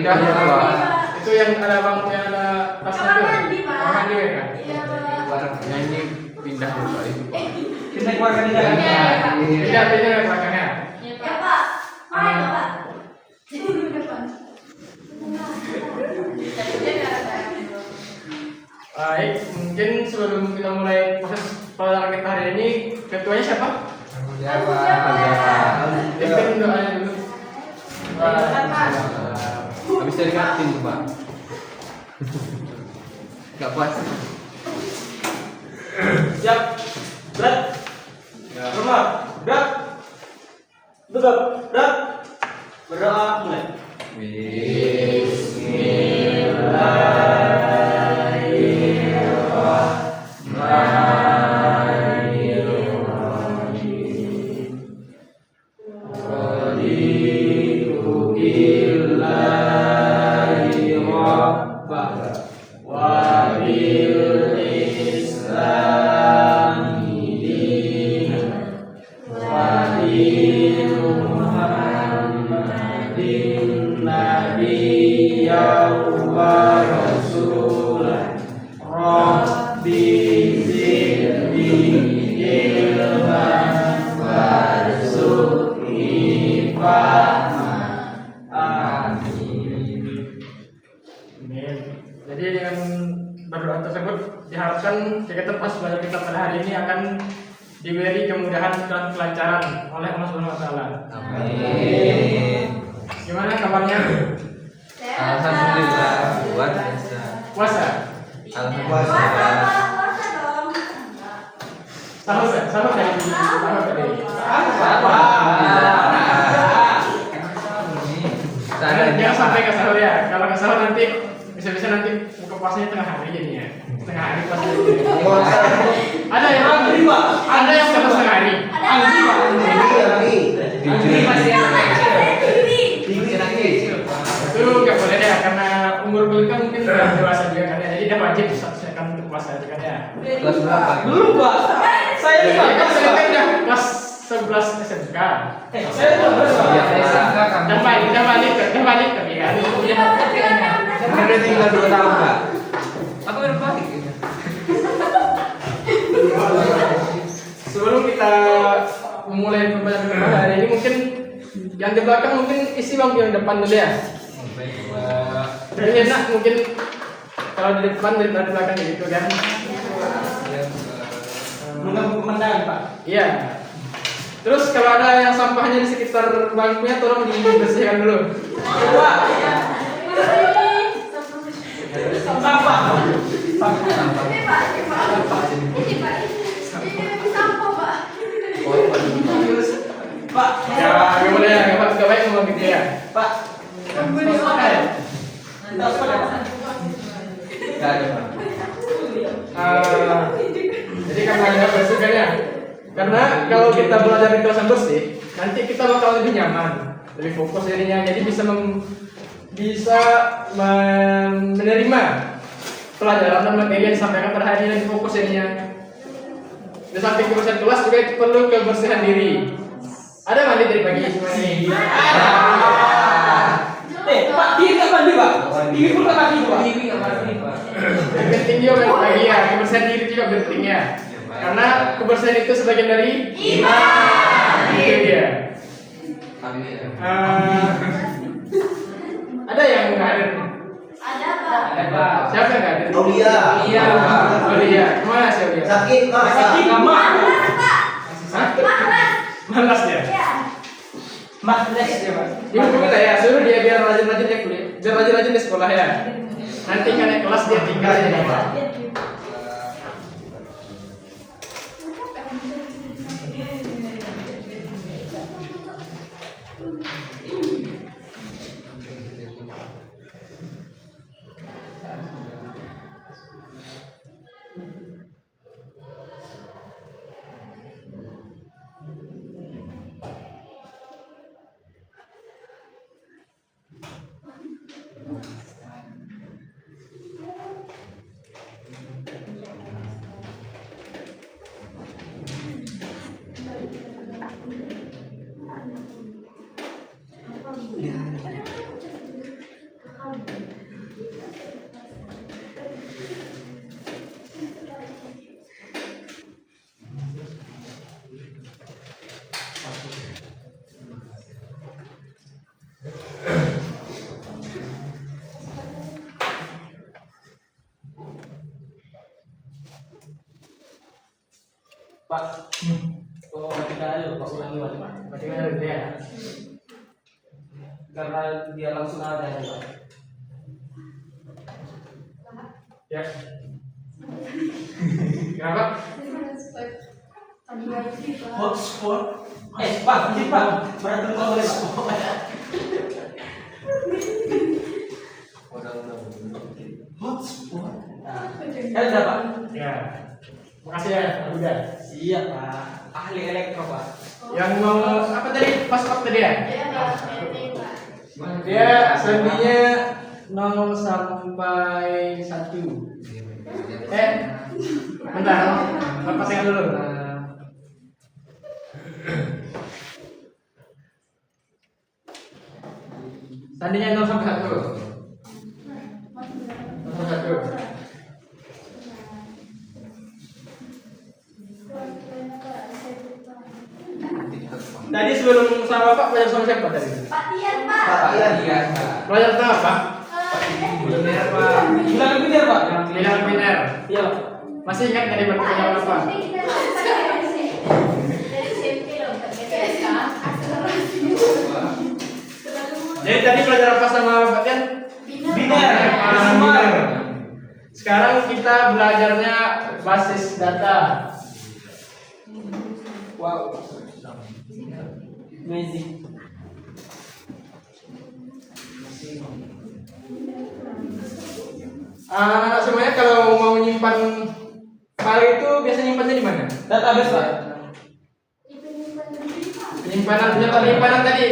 pindah ya Pak. Itu yang ada bangkunya ada tasnya tuh. Kamar mandi kan? Iya, Pak. Yang ini pindah dulu Pak itu Pak. Kita keluarkan di dalam. Pindah ke belakangnya. Ya, Pak. Mana, Pak? Jadi dulu depan. Baik, mungkin sebelum kita mulai proses pelajaran kita hari ini, ketuanya siapa? Pimpin doanya dulu. Habis dari kantin tuh Pak. Gak puas. Siap. Berat. Rumah. Berat. Berat. Berat. Berdoa mulai. Jadi dengan berdoa tersebut diharapkan kegiatan pas belajar kita pada hari ini akan diberi kemudahan dan kelancaran oleh Allah Subhanahu wa taala. Amin. Gimana kabarnya? Alhamdulillah luar biasa. Puasa? Alhamdulillah. Puasa dong. Sahur kan? Sahur dari sahur tadi. Jangan sampai ke sahur ya. Kalau ke sahur nanti bisa-bisa nanti buka puasanya tengah hari jadinya. Setengah hari puasa. Ada yang ada yang setengah hari. Itu nggak boleh ya karena umur kulit kan mungkin sudah dewasa juga kan ya. Jadi udah wajib akan berpuasa juga kan ya. Kelas berapa? Dulu Pak. Saya Jadi Pak. kan saya kan udah kelas 11 SMK. Saya Udah balik tapi kan. Kan udah tinggal 2 tahun Pak. Aku udah balik. Sebelum kita memulai pembelajaran kita hari ini mungkin yang di belakang mungkin isi bangku yang depan dulu ya. Jadi enak mungkin kalau di depan daripada di belakang gitu kan. Mengganggu pemandangan Pak. Iya. Terus kalau ada yang sampahnya di sekitar bangkunya tolong dibersihkan dulu. Pak. Sampah. Ini, Pak. Ini, Pak. Ini sampah, Pak. Pak. Ya, nggak boleh ya, nggak baik ngomong gitu ya. Pak. Ini apa ya? Enggak ada Pak. Jadi karena ada bersihkan ya. Karena kalau kita belajar di kelas yang bersih, nanti kita bakal lebih nyaman, lebih fokus jadinya. Jadi menerima pelajaran dan materi yang disampaikan pada hari ini dan fokus jadinya. Di samping kebersihan kelas juga perlu kebersihan diri. Ada mandi dari pagi semuanya. Pak, diri nggak mandi Pak. Diri pun nggak mandi Pak. Yang penting juga pagi ya, kebersihan diri juga penting ya. Karena kebersihan itu sebagian dari iman. Itu dia. Amin. Ada yang nggak hadir? Ada, Pak. Ada Pak. Siapa yang nggak hadir? Aulia. Iya. Aulia. Kemana sih Aulia? Sakit, Mas. Sakit lama. Sakit. Malas. Malas dia. Iya. Mas les ya Pak. Dihukum kita ya, suruh dia biar rajin-rajin ya kuliah, biar rajin-rajin di sekolah ya. Nanti kan naik kelas dia tinggal ya Pak. Pak. Oh, matikan aja, Pak. Ulangi lagi, Pak. Bagaimana dulu ya? Karena dia langsung ada ya, Pak. Ya. Kenapa? Hotspot. Pak, izin Pak. Berantem Pak boleh Pak. Hotspot. Kan udah Pak. Ya. Makasih ya, udah. Siap Pak. Ahli elektro Pak. Yang mau apa tadi? Password tadi ya? Dia nggak penting, Pak. Dia sandinya 0 sampai 1. Bentar. Bapak tengok dulu. Sandinya 0 sampai 1. 0 sampai 1. Tadi sebelum sama Bapak belajar sama siapa tadi? Pak Tian, Pak. Iya. Belajar sama apa? Kuliner Pak. Bilang biner Pak. Pilihan biner. Iya Pak. Masih ingat tadi pertanyaan apa? Dari SMP loh, BTSK. Jadi tadi belajar apa sama Bapak Tian? Biner. Biner. Sekarang kita belajarnya basis data. Wow. Amazing. Anak-anak semuanya kalau mau nyimpan file itu biasanya nyimpannya di mana? Database Pak. Penyimpanan tadi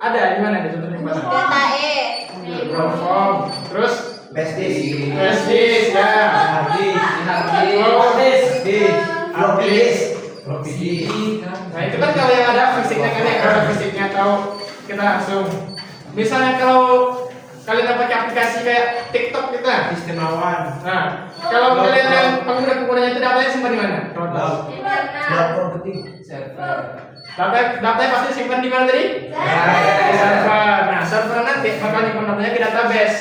ada di mana? Di contoh penyimpanan. Data E. Form. Terus Flash disk. flash disk ya. Hard disk. Oh, Floppy disk. Floppy disk. Nah itu kan kalau yang ada fisiknya kan ya, kalau ada fisiknya tahu kita langsung. Misalnya kalau kalian pakai aplikasi kayak TikTok kita. Sistem lawan. Nah, kalau kalian yang pengguna-penggunanya itu datanya simpan di mana? Kalau tahu. Cloud computing. Datanya pasti simpan di mana tadi? Di server. Nah, server nanti bakal nyimpan datanya ke database.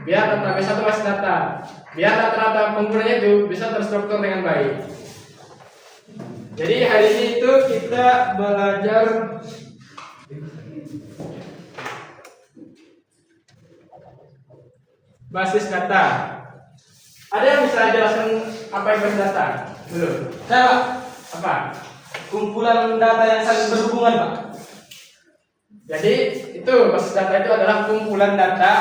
Biar database itu masih data. Biar data-data penggunanya itu bisa terstruktur dengan baik. Jadi hari ini itu kita belajar basis data. Ada yang bisa jelaskan apa itu basis data? Belum. Saya Pak. Apa? Kumpulan data yang saling berhubungan Pak. Jadi itu basis data itu adalah kumpulan data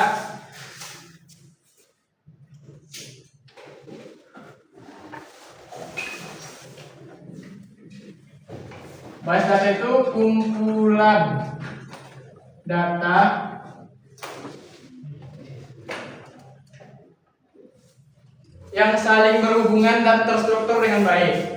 basis data itu kumpulan data yang saling berhubungan dan terstruktur dengan baik.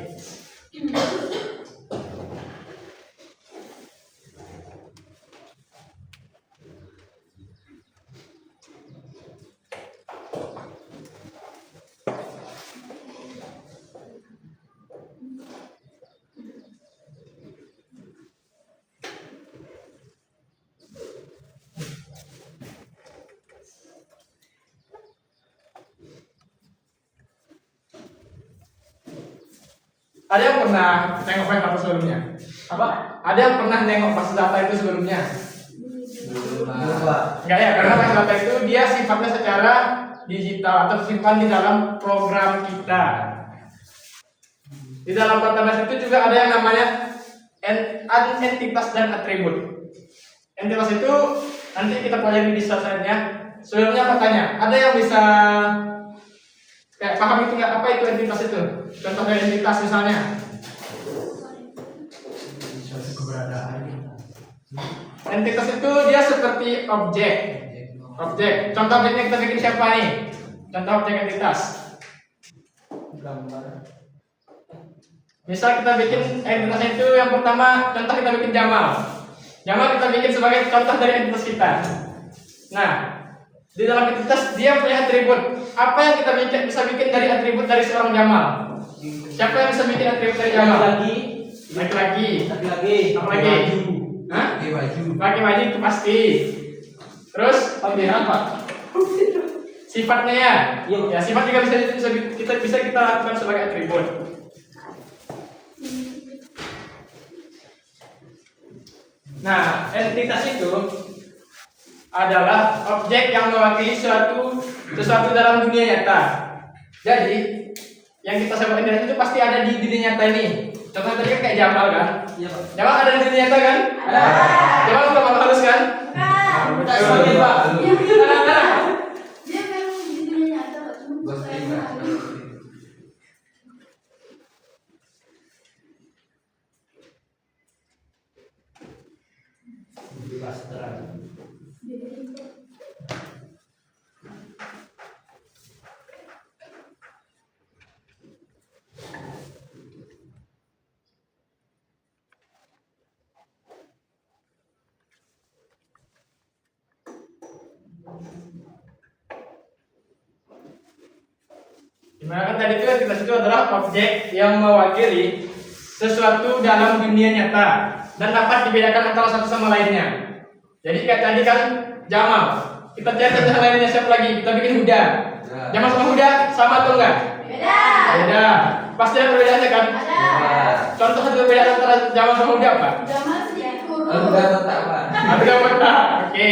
Ada yang pernah nengok file data sebelumnya? Apa? Ada yang pernah nengok basis data itu sebelumnya? Lupa. Enggak ya, karena basis data itu dia sifatnya secara digital atau simpan di dalam program kita. Di dalam database itu juga ada yang namanya entitas dan atribut. Entitas itu nanti kita pelajari di slide selanjutnya. Sebelumnya aku tanya, ada yang bisa kayak paham itu nggak, apa itu entitas itu? Contoh dari entitas misalnya. Entitas itu dia seperti objek. Objek. Contoh objeknya kita bikin siapa nih? Contoh objek entitas. Gambar. Misal kita bikin entitas itu yang pertama, contoh kita bikin Jamal. Jamal kita bikin sebagai contoh dari entitas kita. Nah, di dalam entitas dia punya atribut. Apa yang kita bisa bikin dari atribut dari seorang Jamal? Siapa yang bisa bikin atribut dari Jamal? Laki-laki. Apa lagi? Hah? Pakai baju itu pasti. Terus apa? Sifatnya ya. Ya sifat juga bisa kita lakukan sebagai atribut. Nah, entitas itu adalah objek yang mewakili sesuatu dalam dunia nyata. Jadi, yang kita sebut entitas itu pasti ada di dunia nyata ini. Contohnya tadi kan kayak Jamal kan? Iya, Pak. Jamal ada di dunia nyata kan? Ada. Jamal bukan makhluk halus kan? Bukan. Tak sebagai Pak. Dia memang di dunia nyata, Pak. Cuma Bos saya Prima. halus. Bebas terang. Dimana kan tadi itu entitas itu adalah objek yang mewakili sesuatu dalam dunia nyata dan dapat dibedakan antara satu sama lainnya. Jadi kayak tadi kan Jamal, kita cari satu sama lainnya siapa lagi? Kita bikin Huda. Jamal sama Huda sama atau enggak? Beda. Beda. Pasti ada perbedaannya kan? Ada. Contoh satu perbedaan antara Jamal sama Huda apa? Jamal sedikit kurus. Enggak tetap Pak. Ada apa? Oke.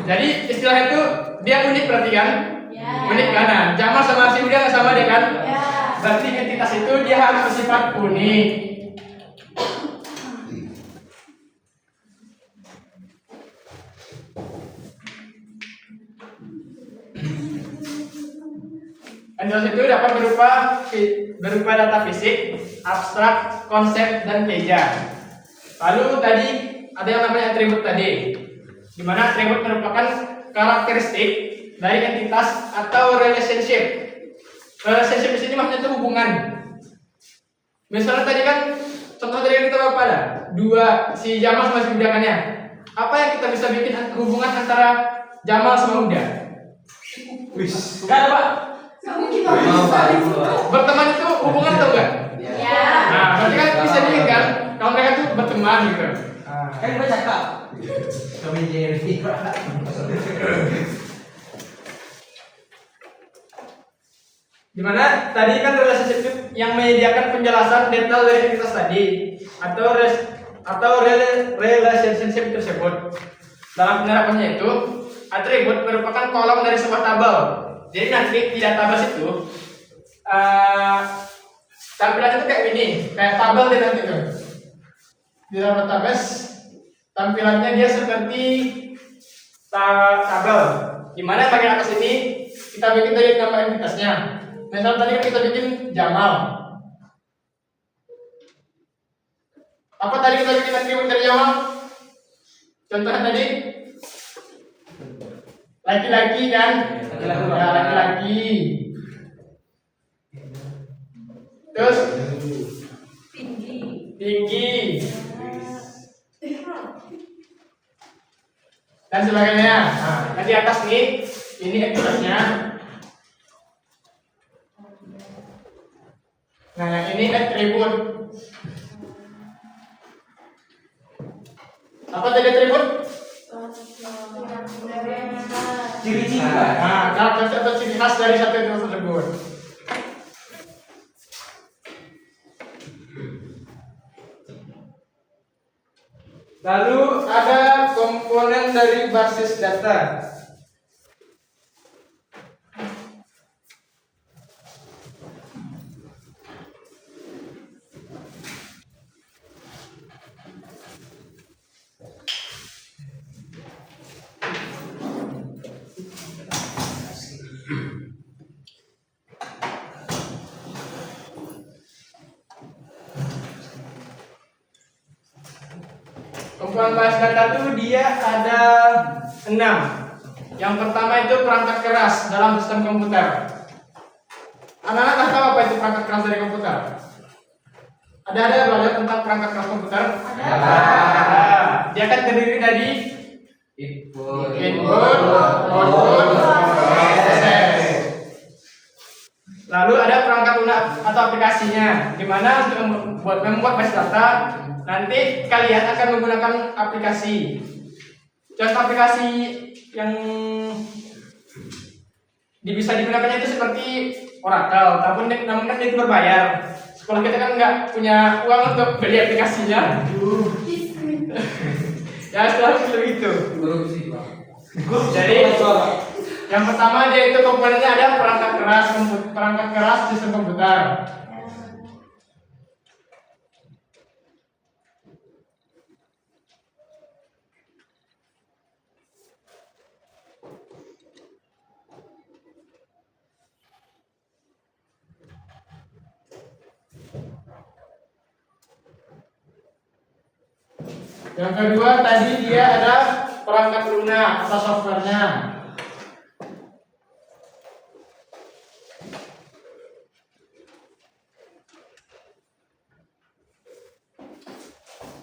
Jadi istilah itu dia unik berarti kan? Ya. Unik kan? Nah, Jamal sama si Huda nggak sama dia kan? Ya. Berarti entitas itu dia harus bersifat unik. Entitas itu dapat berupa data fisik, abstrak, konsep, dan keja. Lalu tadi ada yang namanya atribut tadi, di mana atribut merupakan karakteristik dari entitas atau relationship. Relationship di sini maksudnya itu hubungan. Misalnya tadi kan contoh tadi yang kita bawa pada dua si Jamal sama si Huda kan ya. Apa yang kita bisa bikin hubungan antara Jamal sama Huda? Wis. Enggak ada, Pak. Nggak mungkin Mau Pak. Pak, Pak. Berteman itu hubungan atau enggak? Ya. Nah, berarti kan bisa bikin kan kalau mereka tuh berteman gitu. Nah, Kan gue cakap. Kami Jerry. dimana tadi kan relationship yang menyediakan penjelasan detail dari entitas tadi atau relationship tersebut. Dalam penerapannya itu, atribut merupakan kolom dari sebuah tabel. Jadi nanti di database itu tampilannya itu kayak gini, kayak tabel di nanti tuh. Di dalam database tampilannya dia seperti tabel. Dimana bagian atas ini kita bikin tadi nama entitasnya. Misal tadi kan kita bikin Jamal. Apa tadi kita bikin atribut dari Jamal? Contohnya tadi laki-laki kan? Laki-laki. Ya, laki-laki. Terus Tinggi. tinggi dan sebagainya. Nah, di atas nih ini entitasnya. Nah, yang ini atribut. Apa tadi atribut? Ciri-ciri, Pak. Nah, karakteristik atau ciri khas dari satu entitas tersebut. Lalu ada komponen dari basis data. Komponen basis data itu dia ada 6. Yang pertama itu perangkat keras dalam sistem komputer. Anak-anak nggak tahu apa itu perangkat keras dari komputer? Ada belajar tentang perangkat keras komputer? Ada. Dia kan terdiri dari Input. output, proses. Lalu ada perangkat lunak atau aplikasinya, di mana untuk membuat basis data nanti kalian akan menggunakan aplikasi. Contoh aplikasi yang bisa digunakannya itu seperti Oracle, namun kan itu berbayar. sekolah kita kan nggak punya uang untuk beli aplikasinya. Ya setelah itu begitu. Jadi yang pertama dia itu komponennya ada perangkat keras sistem komputer. Yang kedua tadi dia ada perangkat lunak atau softwarenya.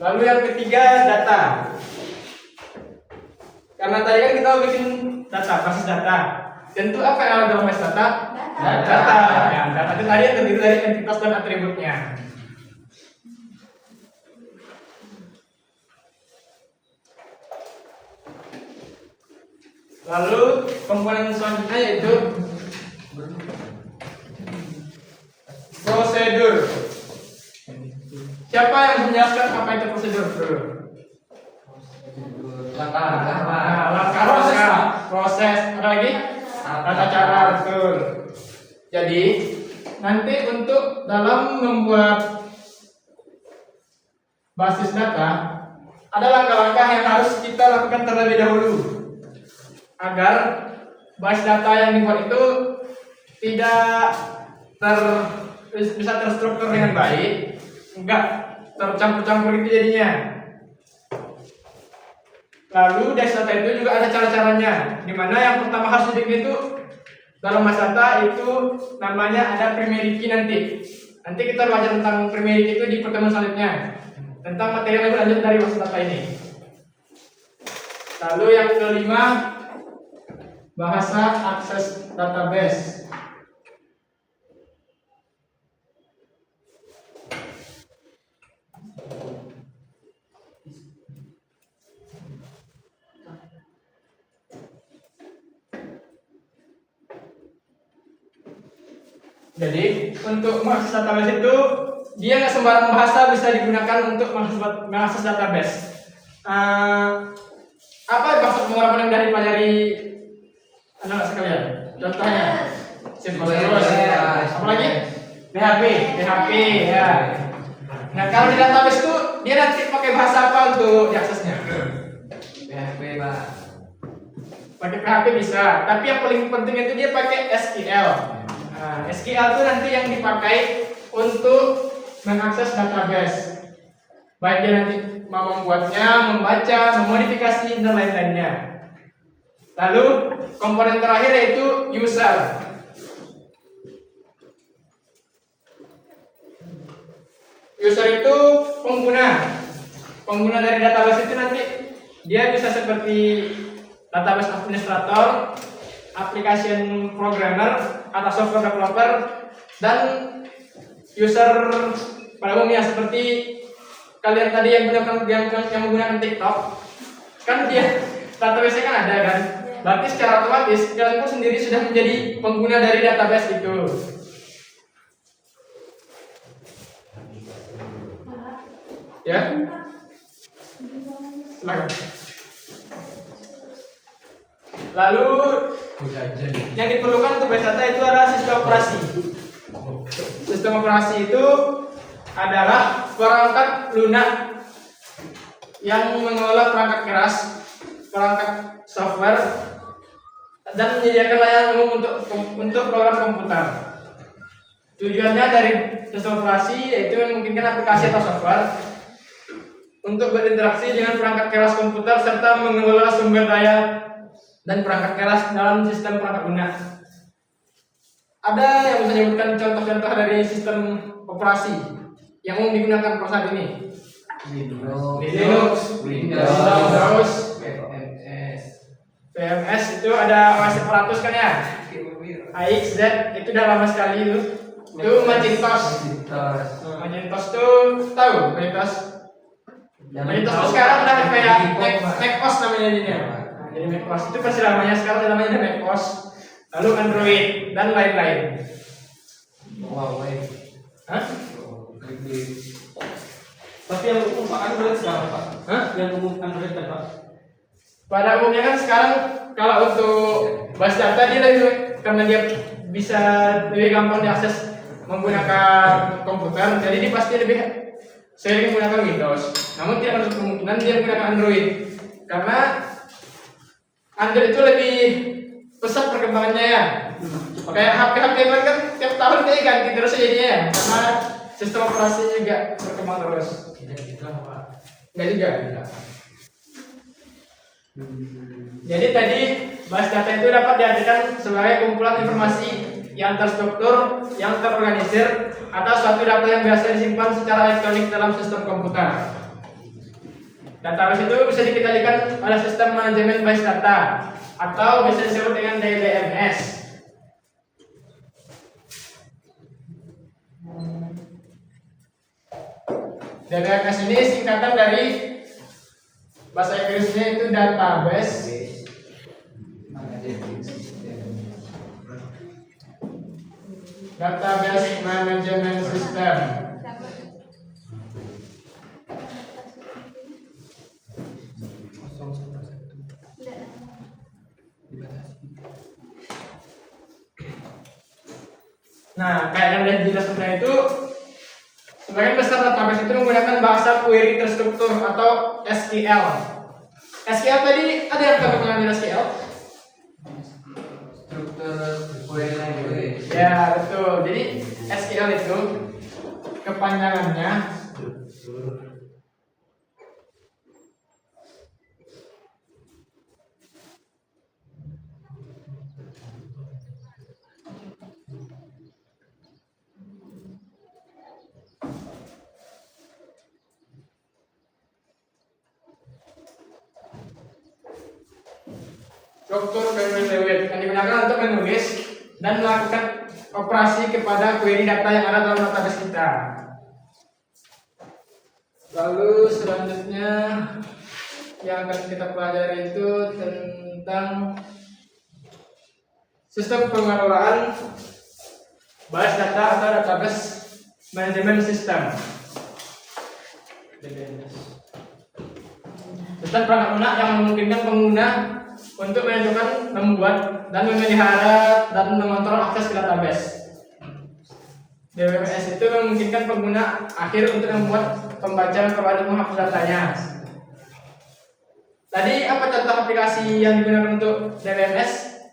Lalu yang ketiga data. Karena tadi kan kita bikin data, basis data. Tentu apa yang ada dalam basis data? Data. Ya, data itu tadi yang terdiri dari entitas dan atributnya. Lalu komponen selanjutnya yaitu prosedur. Siapa yang menjelaskan apa itu prosedur dulu? Langkah proses. Ada lagi? Tata cara, betul. Jadi nanti untuk dalam membuat basis data ada langkah-langkah yang harus kita lakukan terlebih dahulu agar basis data yang dibuat itu tidak bisa terstruktur dengan baik, enggak tercampur-campur itu jadinya. Lalu basis data itu juga ada cara-caranya, dimana yang pertama harus dibikin itu dalam basis data itu namanya ada primary key nanti. Nanti kita belajar tentang primary key itu di pertemuan selanjutnya tentang materi yang lebih lanjut dari basis data ini. Lalu yang kelima, bahasa akses database. Jadi untuk mengakses database itu dia nggak sembarang bahasa bisa digunakan untuk mengakses database. Apa bahasa pemrograman yang dari pelajari anak sekalian? Contohnya C++, apa lagi? PHP ya. Nah kalau di database itu dia nanti pakai bahasa apa untuk diaksesnya? PHP Pak. Pakai PHP bisa, tapi yang paling penting itu dia pakai SQL. Nah, SQL itu nanti yang dipakai untuk mengakses database. Baik dia nanti mau membuatnya, membaca, memodifikasi dan lain-lainnya. Lalu komponen terakhir yaitu user. User itu pengguna dari database itu nanti dia bisa seperti database administrator, application programmer atau software developer, dan user pada umumnya seperti kalian tadi yang menggunakan TikTok, kan dia database kan ada kan, berarti secara otomatis kalian pun sendiri sudah menjadi pengguna dari database itu. Ya, silakan. Lalu yang diperlukan untuk basis data itu adalah sistem operasi. Sistem operasi itu adalah perangkat lunak yang mengelola perangkat keras, perangkat software, dan menyediakan layanan umum untuk program komputer. Tujuannya dari sistem operasi yaitu memungkinkan aplikasi atau software untuk berinteraksi dengan perangkat keras komputer serta mengelola sumber daya dan perangkat keras dalam sistem perangkat lunak. Ada yang bisa menyebutkan contoh-contoh dari sistem operasi yang umum digunakan pada saat ini? Linux, Windows, VMS itu ada OS 100 kan ya? AXZ itu udah lama sekali itu. Itu Macintosh. Macintosh tuh tahu Macintosh? Macintosh tuh sekarang udah kayak macOS namanya jadinya. Jadi macOS itu versi lamanya, sekarang namanya macOS. Lalu Android dan lain-lain. Huawei. Hah? Tapi yang umum Pak Android sekarang Pak. Hah? Yang umum Android kan Pak. Pada umumnya kan sekarang kalau untuk base data dia lebih, karena dia bisa lebih gampang diakses menggunakan komputer, jadi dia pasti lebih sering menggunakan Windows. Namun tidak menutup kemungkinan dia menggunakan Android, karena Android itu lebih pesat perkembangannya ya. Kayak HP-HP kan tiap tahun dia ganti terus jadinya ya, karena sistem operasi juga berkembang terus. Enggak juga. Jadi tadi base data itu dapat diartikan sebagai kumpulan informasi yang terstruktur, yang terorganisir, atau suatu data yang biasa disimpan secara elektronik dalam sistem komputer. Database itu bisa dikendalikan oleh sistem manajemen base data atau bisa disebut dengan DBMS. DBMS ini singkatan dari bahasa Inggrisnya itu database management system. Nah, kayak yang udah dijelaskan tadi itu, sebagian besar database itu menggunakan bahasa query terstruktur atau SQL. SQL tadi ada yang tahu mengenai SQL? Struktur query language. Ya, betul. Jadi SQL itu kepanjangannya struktur query language yang digunakan untuk menulis dan melakukan operasi kepada query data yang ada dalam database kita. Lalu selanjutnya yang akan kita pelajari itu tentang sistem pengelolaan base data atau database management system. Sistem perangkat lunak yang memungkinkan pengguna untuk menentukan, membuat, dan memelihara dan mengontrol akses ke database. DBMS itu memungkinkan pengguna akhir untuk membuat, membaca, memperbarui, menghapus datanya. Tadi apa contoh aplikasi yang digunakan untuk DBMS?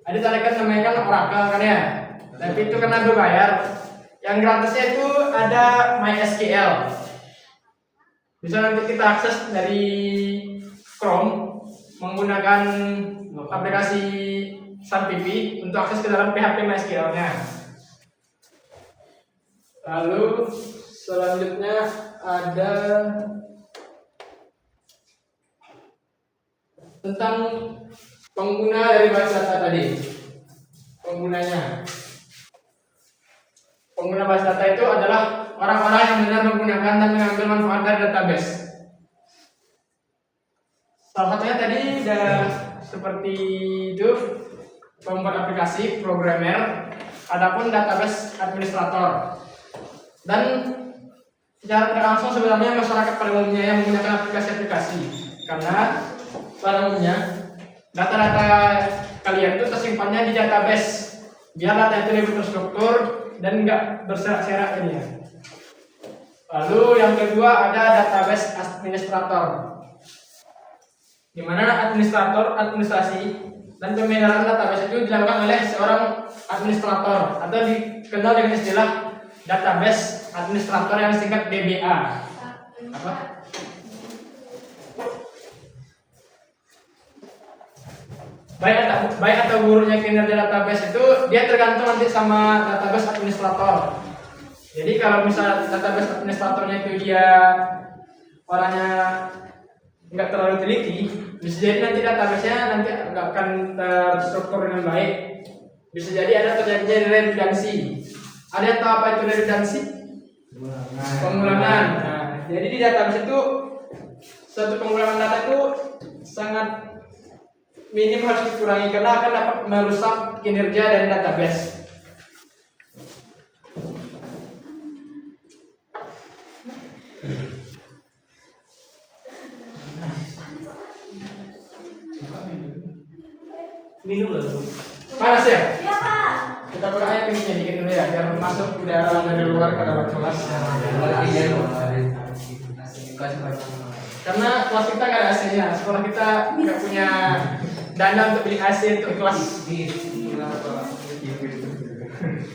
Ada tadi kan namanya kan Oracle kan ya, tapi itu karena berbayar. Yang gratisnya itu ada MySQL. Bisa nanti kita akses dari Chrome menggunakan aplikasi SunPP untuk akses ke dalam PHP MySQL-nya. Lalu selanjutnya ada tentang pengguna dari base data tadi. Penggunanya. Pengguna base data itu adalah orang-orang yang benar menggunakan dan mengambil manfaat dari database. Salah satunya tadi udah seperti itu, pembuat aplikasi, programmer, adapun database administrator. Dan secara tidak langsung sebenarnya masyarakat pada umumnya yang menggunakan aplikasi-aplikasi, karena pada umumnya data-data kalian itu tersimpannya di database, biar data itu lebih terstruktur dan enggak berserak-serak ini ya. Lalu yang kedua ada database administrator, di mana administrator, administrasi, dan pemeliharaan database itu dilakukan oleh seorang administrator atau dikenal dengan istilah database administrator yang singkat DBA. Apa? Baik atau buruknya kinerja database itu dia tergantung nanti sama database administrator. Jadi kalau misal database administratornya itu dia orangnya nggak terlalu teliti, bisa jadi nanti database-nya nanti nggak akan terstruktur dengan baik. Bisa jadi ada terjadinya redundancy. Ada yang tahu apa itu redundancy? Pengulangan. Nah, jadi di database itu suatu pengulangan data itu sangat minim, harus dikurangi karena akan dapat merusak kinerja dari database. Minum dulu. Panas ya? Iya, Pak. Kita buka aja pintunya dikit dulu ya, biar masuk udara dari luar ke dalam kelas. Karena kelas kita nggak ada AC-nya, sekolah kita nggak punya dana untuk beli AC untuk kelas.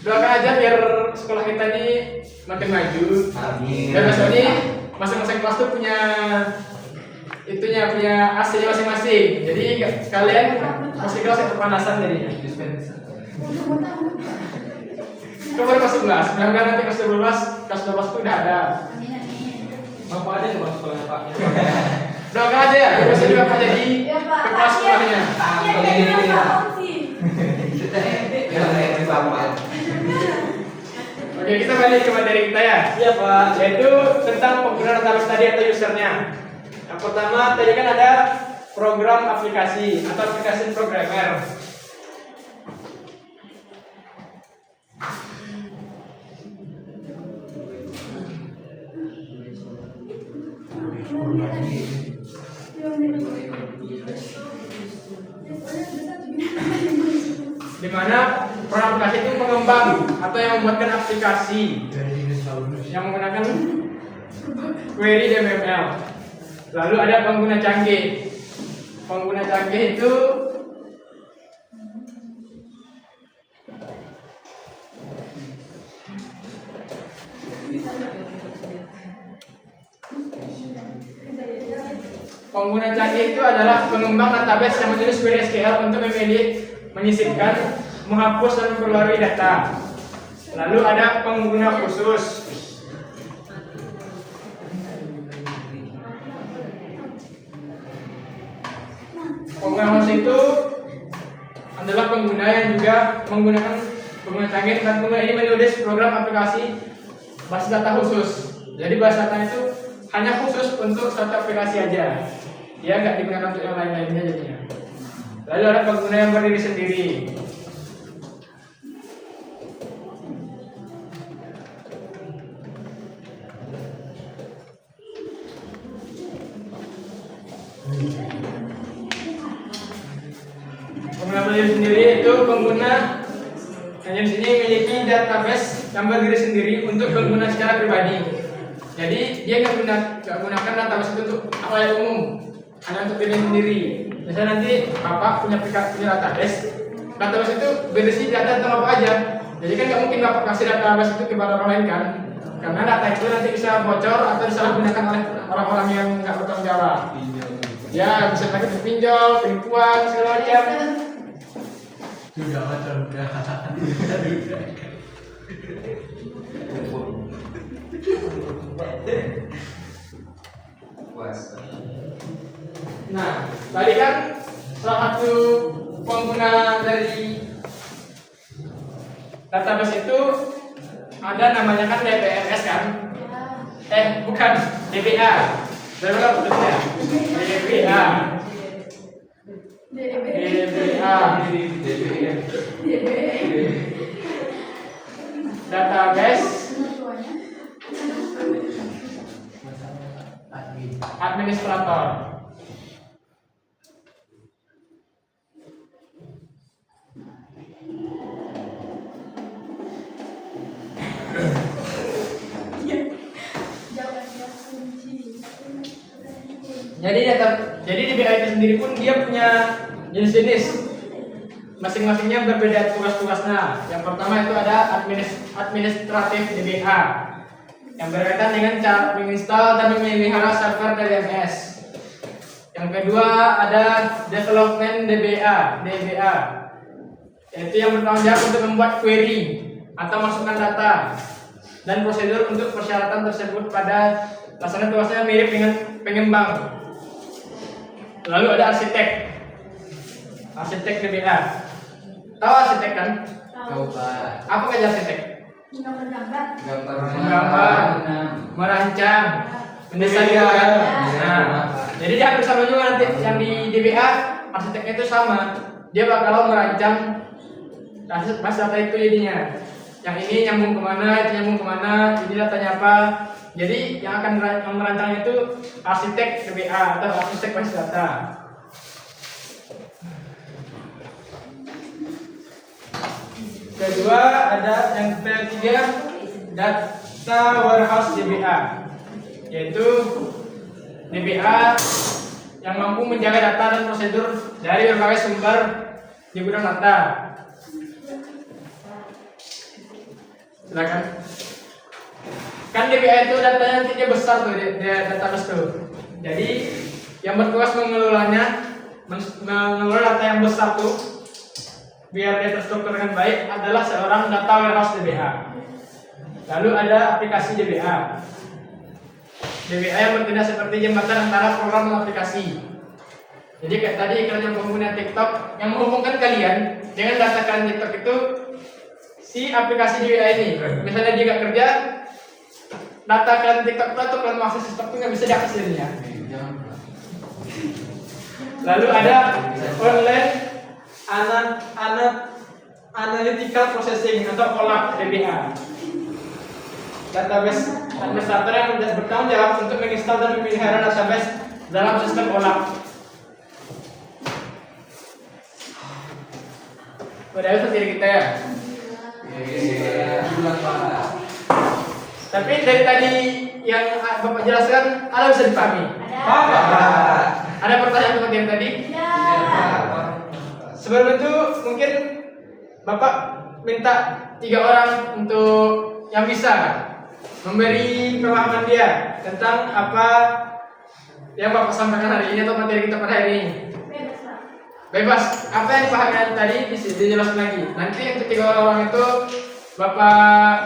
Doakan aja biar sekolah kita ini makin maju. Dan besok ini masing-masing kelas tuh punya punya AC-nya masing-masing. Jadi kalian masih kelas yang kepanasan jadinya. Kamu baru masuk kelas, mudah-mudahan nanti kelas 12, kelas 12 itu udah ada. Bapak aja yang sekolahnya Pak. Doakan aja ya, bisa juga Pak jadi Iya, Pak. kepala sekolahnya. Iya, iya, Pak. Sih. Oke, kita balik ke materi kita ya. Iya Pak. Yaitu tentang penggunaan database tadi atau usernya. Yang pertama tadi kan ada program aplikasi atau aplikasi programmer. Di mana program aplikasi itu pengembang atau yang membuatkan aplikasi yang menggunakan query DML. Lalu ada pengguna canggih. Pengguna canggih itu adalah pengembang database yang menulis query SQL untuk memilih, menyisipkan, menghapus dan memperbarui data. Lalu ada pengguna khusus. Pengguna khusus itu adalah pengguna yang juga menggunakan pengguna canggih dan pengguna ini menulis program aplikasi basis data khusus. Jadi basis data itu hanya khusus untuk satu aplikasi aja. Dia nggak digunakan untuk yang lain-lainnya jadinya. Lalu ada pengguna yang berdiri sendiri. Pengguna berdiri sendiri itu pengguna yang di sini memiliki database yang berdiri sendiri untuk pengguna secara pribadi. Jadi dia nggak gunakan database itu untuk halayak umum, hanya untuk diri sendiri. Misalnya nanti bapak punya database itu berisi data tentang apa aja. Jadi kan nggak mungkin bapak kasih database itu kepada orang lain kan, karena data itu nanti bisa bocor atau disalahgunakan oleh orang-orang yang nggak bertanggung jawab. Ya bisa pakai pinjol, penipuan segala macam. Sudah macam Nah, tadi kan salah satu pengguna dari database itu ada namanya kan DBMS kan? Bukan DBA. Berapa bentuknya? DBA. DBA. Database administrator. Jadi DBA itu sendiri pun dia punya jenis-jenis. Masing-masingnya berbeda tugas-tugasnya. Yang pertama itu ada administratif DBA yang berkaitan dengan cara menginstal dan memelihara server dari MS. Yang kedua ada development DBA, yaitu yang bertanggung jawab untuk membuat query atau masukkan data dan prosedur untuk persyaratan tersebut pada laksana tugasnya mirip dengan pengembang. Lalu ada arsitek DBA. Tahu arsitek kan? Tahu Pak. Apa kerja arsitek? Gambar, merancang, mendesain kan? Nah, jadi dia hampir sama juga nanti yang di DBA arsiteknya itu sama. Dia bakal merancang data itu jadinya. Yang ini nyambung kemana, itu nyambung kemana, ini datanya apa. Jadi yang akan merancang itu arsitek DBA atau arsitek basis data. Kedua ada yang ketiga data warehouse DBA, yaitu DBA yang mampu menjaga data dan prosedur dari berbagai sumber di gudang data. Silakan. Kan DBA itu datanya nantinya besar tuh, dia database tuh. Jadi yang bertugas mengelolanya, mengelola data yang besar tuh, biar dia terstruktur dengan baik adalah seorang data warehouse DBA. Lalu ada aplikasi DBA. DBA yang bertindak seperti jembatan antara program dan aplikasi. Jadi kayak tadi iklan yang pengguna TikTok yang menghubungkan kalian dengan data kalian TikTok itu si aplikasi DBA ini. Misalnya dia nggak kerja, data kalian TikTok itu atau kalian akses TikTok itu nggak bisa diakses dirinya. Lalu ada online analytical processing atau OLAP DBA. Database administrator yang bertanggung jawab untuk menginstal dan memelihara database dalam sistem OLAP. Udah itu diri kita ya. Tapi dari tadi yang Bapak jelaskan, ada bisa dipahami? Ada pertanyaan seperti yang tadi? Ya. Sebelum itu mungkin Bapak minta 3 orang untuk yang bisa memberi pemahaman dia tentang apa yang Bapak sampaikan hari ini atau materi kita pada hari ini. Bebas, Pak. Bebas. Apa yang dipahami tadi dijelaskan lagi. Nanti untuk 3 orang itu Bapak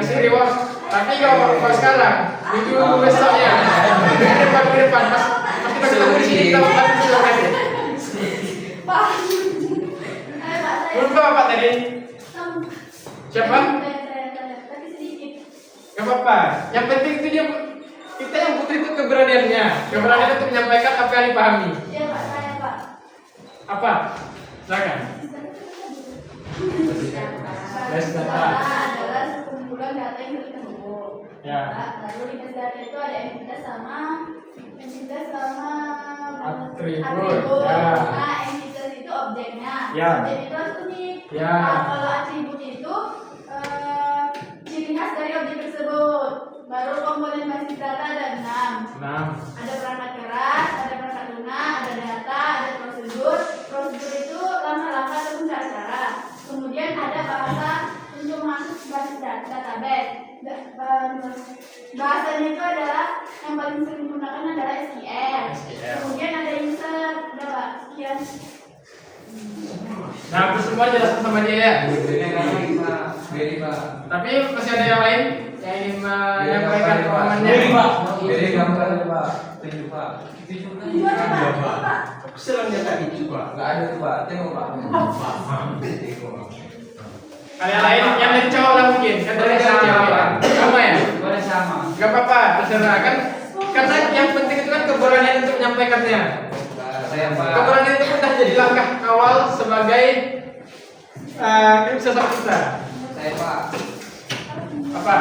kasih reward. Tapi kalau Bapak sekarang itu besoknya di depan pas kita ketemu di sini kita Bapak silakan. Pak. Ayo, Pak, saya. Lupa Bapak tadi. Siapa? Tapi sedikit. Gak apa-apa. Yang penting itu dia kita yang butuh itu keberaniannya. Keberanian untuk menyampaikan apa yang dipahami. Iya, Pak, saya, Pak. Apa? Silakan. Basis data adalah sekumpulan data yang terkumpul. Ya. Lalu di basis data itu ada entitas sama Atribut. Ya. Nah, entitas itu objeknya. Ya. Objek itu harus unik. Ya. Nah, kalau atribut itu ciri khas dari objek tersebut. Baru komponen basis data ada 6. 6. Ada perangkat keras, ada perangkat lunak, ada data, ada prosedur. Prosedur itu langkah-langkah ataupun cara-cara. Kemudian ada bahasa untuk masuk basis database. Bahasanya itu adalah yang paling sering digunakan adalah SQL. Kemudian ada user, ada Pak. Sekian. Nah, itu semua jelaskan sama dia ya. Beri Pak. Tapi masih ada yang lain yang ingin menyampaikan pemahamannya. Beri gambar Pak. Tunjuk Pak. Itu ada Pak. Aku sering lihat itu Pak. Nggak ada tuh Pak. Tengok Pak. Kalian lain yang dari cowok lah mungkin. Kan dari Sama, cewek. Pak. Sama ya? Boleh sama. Gak apa-apa, terserah kan. Karena yang penting itu kan keberanian untuk menyampaikannya. Saya Pak. Keberanian itu pun jadi langkah awal sebagai sukses kita. Saya Pak. Apa?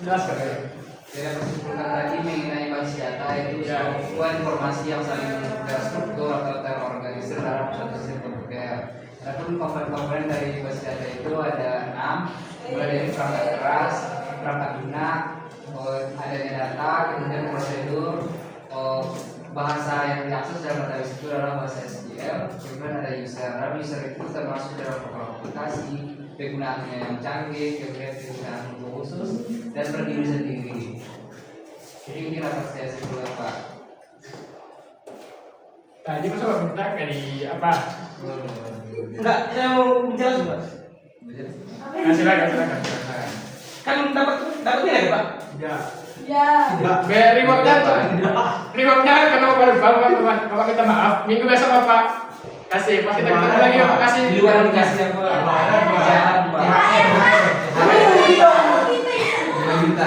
Jelaskan. Saya menyimpulkan tadi mengenai basis data itu Ya. sebuah informasi yang saling terstruktur atau terorganisir dalam suatu sistem komputer. Adapun komponen-komponen dari basis data itu ada 6, mulai dari perangkat keras, perangkat lunak, adanya data, kemudian prosedur, bahasa yang diakses dalam database itu adalah bahasa SQL, kemudian ada user. Dalam user itu termasuk dalam program aplikasi, penggunaannya yang canggih, kemudian penggunaan untuk khusus dan berdiri sendiri. Jadi ini dapat saya simpulkan Pak. Tadi masa Bapak minta dari apa? Enggak, saya mau menjelaskan Pak. Silakan. Kan dapat nilai Pak? Ya. Ya. Biar rewardnya tuh. Rewardnya karena Bapak lupa, Bapak minta maaf. Minggu besok Bapak kasih. Pas kita ketemu lagi Bapak kasih. Di luar dikasih apa? Jangan Pak.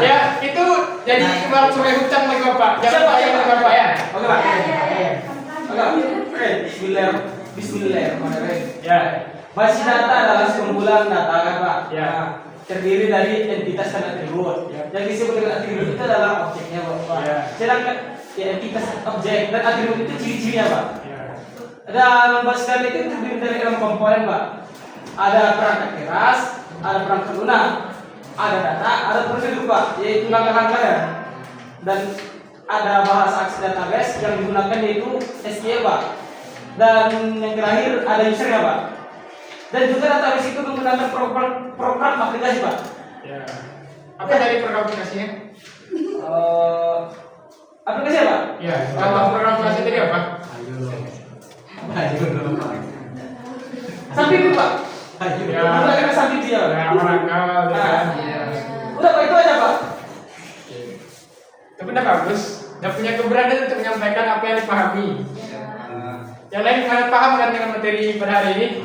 Ya itu jadi kemarin sungai hutan lagi Bapak. Jangan sayang lagi Bapak ya. Oke Pak. Oke. Bismillahirrahmanirrahim. Ya. Basis data adalah sekumpulan data kan Pak? Ya. Nah, terdiri dari entitas dan atribut. Yang disebut dengan atribut itu adalah objeknya, Pak. Ya. Sedangkan ya, entitas objek dan atribut itu ciri-cirinya, Pak. Ya. Dan basis itu terdiri dari 6 komponen, Pak. Ada perangkat keras, ada perangkat lunak, ada data, ada prosedur, Pak, yaitu langkah-langkahnya. Dan ada bahasa aksi database yang digunakan yaitu SQL, Pak. Dan yang terakhir ada usernya, Pak. Dan juga database itu menggunakan program aplikasi, Pak. Ya. Apa dari program aplikasinya? Aplikasi apa? Ya. Program aplikasi tadi apa? Samping itu, Pak. Ya. Menggunakan samping dia. Ya, merangkal, ya kan? Iya. Udah, Pak, itu aja, Pak. Tapi udah bagus. Udah punya keberanian untuk menyampaikan apa yang dipahami. Yang lain kalian paham kan dengan materi pada hari ini?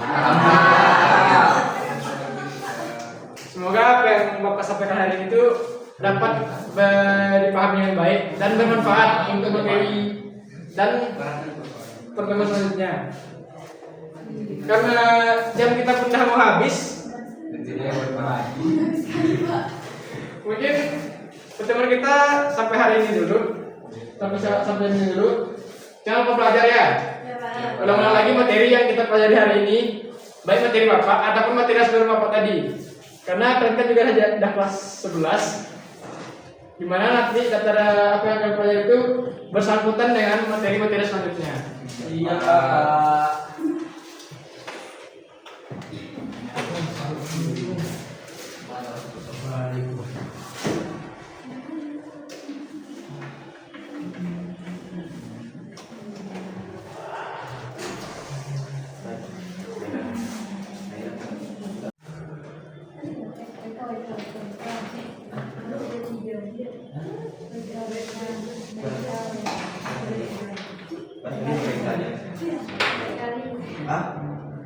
Semoga apa yang Bapak sampaikan hari ini itu dapat dipahami dengan baik dan bermanfaat untuk materi dan pertemuan selanjutnya. Karena jam kita pun dah mau habis, mungkin pertemuan kita sampai hari ini dulu, sampai ini dulu. Jangan lupa belajar ya. Ulang-ulang lagi materi yang kita pelajari hari ini, baik materi Bapak ataupun materi sebelum Bapak tadi. Karena kalian kan juga sudah kelas 11, dimana nanti kata apa yang kalian pelajari itu bersangkutan dengan materi-materi selanjutnya. Iya, Pak.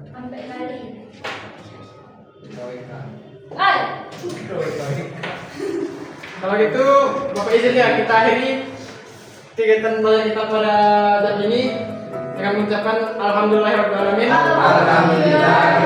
Sampai kali. Kalau gitu, Bapak izin ya kita akhiri kegiatan belajar kita pada saat ini dengan mengucapkan alhamdulillahirobbilalamin. Alhamdulillah.